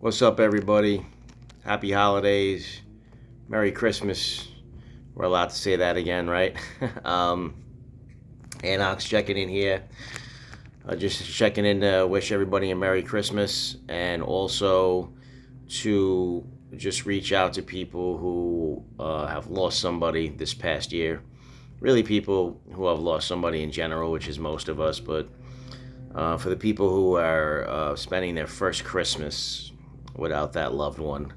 What's up, everybody? Happy holidays. Merry Christmas. We're allowed to say that again, right? um, Anox checking in here. Just checking in to wish everybody a Merry Christmas and also to just reach out to people who have lost somebody this past year. Really, people who have lost somebody in general, which is most of us, but for the people who are spending their first Christmas without that loved one,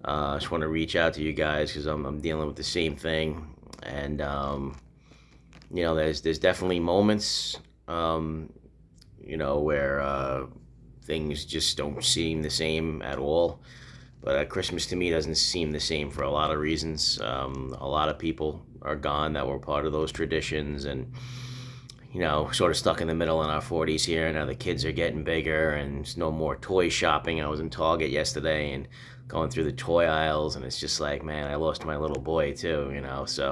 I just want to reach out to you guys because I'm dealing with the same thing, and there's definitely moments, where things just don't seem the same at all. But Christmas to me doesn't seem the same for a lot of reasons. A lot of people are gone that were part of those traditions, and sort of stuck in the middle in our 40s here. Now the kids are getting bigger, and there's no more toy shopping. I was in Target yesterday and going through the toy aisles, and it's just like, man, I lost my little boy too. So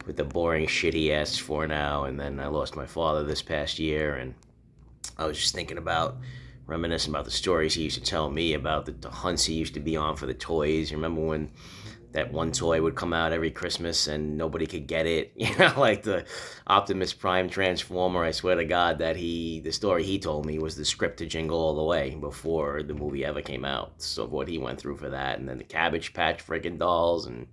with the boring shit he asks for now, and then I lost my father this past year, and I was just thinking about reminiscing about the stories he used to tell me about the hunts he used to be on for the toys. You remember when that one toy would come out every Christmas and nobody could get it, like the Optimus Prime Transformer. I swear to God that the story he told me was the script to Jingle All the Way before the movie ever came out. So what he went through for that, and then the Cabbage Patch freaking dolls and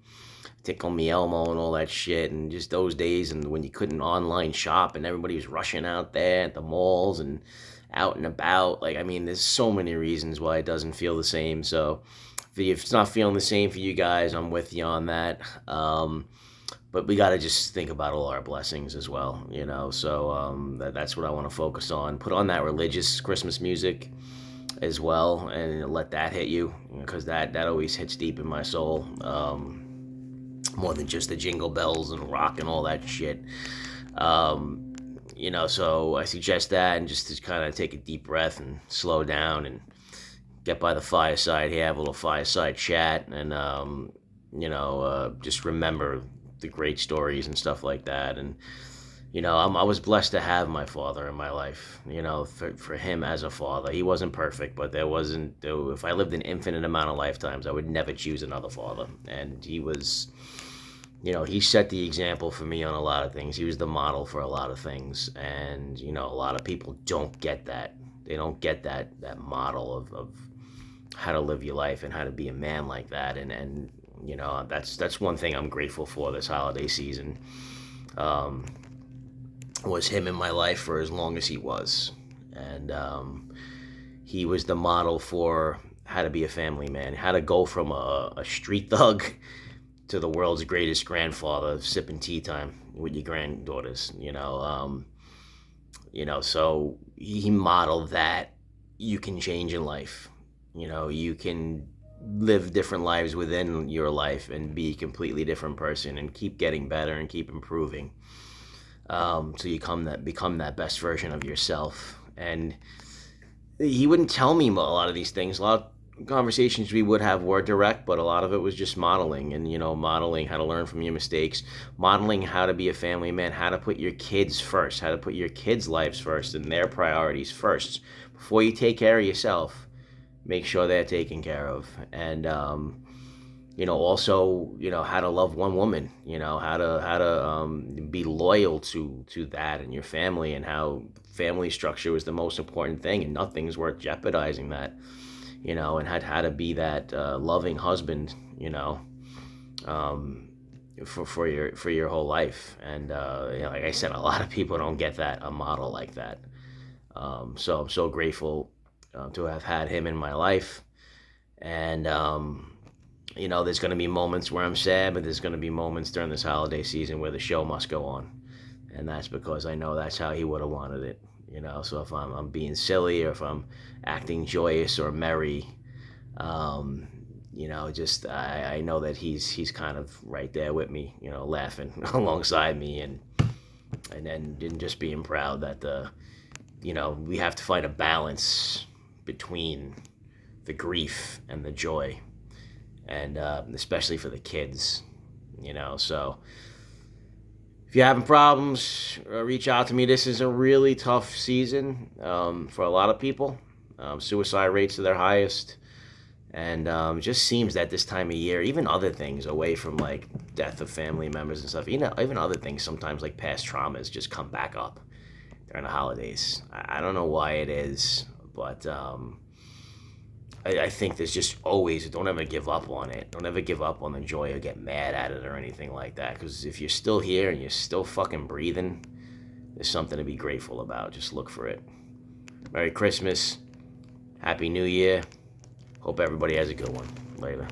Tickle Me Elmo and all that shit, and just those days, and when you couldn't online shop and everybody was rushing out there at the malls and out and about. Like, I mean, there's so many reasons why it doesn't feel the same. So if it's not feeling the same for you guys, I'm with you on that. But we got to just think about all our blessings as well. So that's what I want to focus on. Put on that religious Christmas music as well, and let that hit you, because that always hits deep in my soul, more than just the jingle bells and rock and all that shit. So I suggest that, and just to kind of take a deep breath and slow down and get by the fireside here, have a little fireside chat, and just remember the great stories and stuff like that. And I was blessed to have my father in my life. For him as a father, he wasn't perfect, but if I lived an infinite amount of lifetimes, I would never choose another father. And he was, he set the example for me on a lot of things. He was the model for a lot of things, and a lot of people don't get that. They don't get that model of how to live your life and how to be a man like that. And that's one thing I'm grateful for this holiday season. Was him in my life for as long as he was, and he was the model for how to be a family man, how to go from a street thug to the world's greatest grandfather, sipping tea time with your granddaughters. So he modeled that you can change in life. You can live different lives within your life and be a completely different person and keep getting better and keep improving. So you become that best version of yourself. And he wouldn't tell me a lot of these things. A lot of conversations we would have were direct, but a lot of it was just modeling, and modeling how to learn from your mistakes, modeling how to be a family man, how to put your kids first, how to put your kids' lives first and their priorities first. Before you take care of yourself, make sure they're taken care of. And also, how to love one woman, how to be loyal to that and your family, and how family structure is the most important thing, and nothing's worth jeopardizing that, and how to be that loving husband, for your whole life. And like I said, a lot of people don't get a model like that. So I'm so grateful to have had him in my life. And there's going to be moments where I'm sad, but there's going to be moments during this holiday season where the show must go on. And that's because I know that's how he would have wanted it. So if I'm being silly, or if I'm acting joyous or merry, just I know that he's kind of right there with me, laughing alongside me, and then just being proud that we have to find a balance between the grief and the joy, and especially for the kids, so if you're having problems, reach out to me. This is a really tough season for a lot of people. Suicide rates are their highest. And it just seems that this time of year, even other things away from like death of family members and stuff, even other things sometimes like past traumas just come back up during the holidays. I don't know why it is, but I think there's just always, don't ever give up on it. Don't ever give up on the joy or get mad at it or anything like that. Because if you're still here and you're still fucking breathing, there's something to be grateful about. Just look for it. Merry Christmas. Happy New Year. Hope everybody has a good one. Later.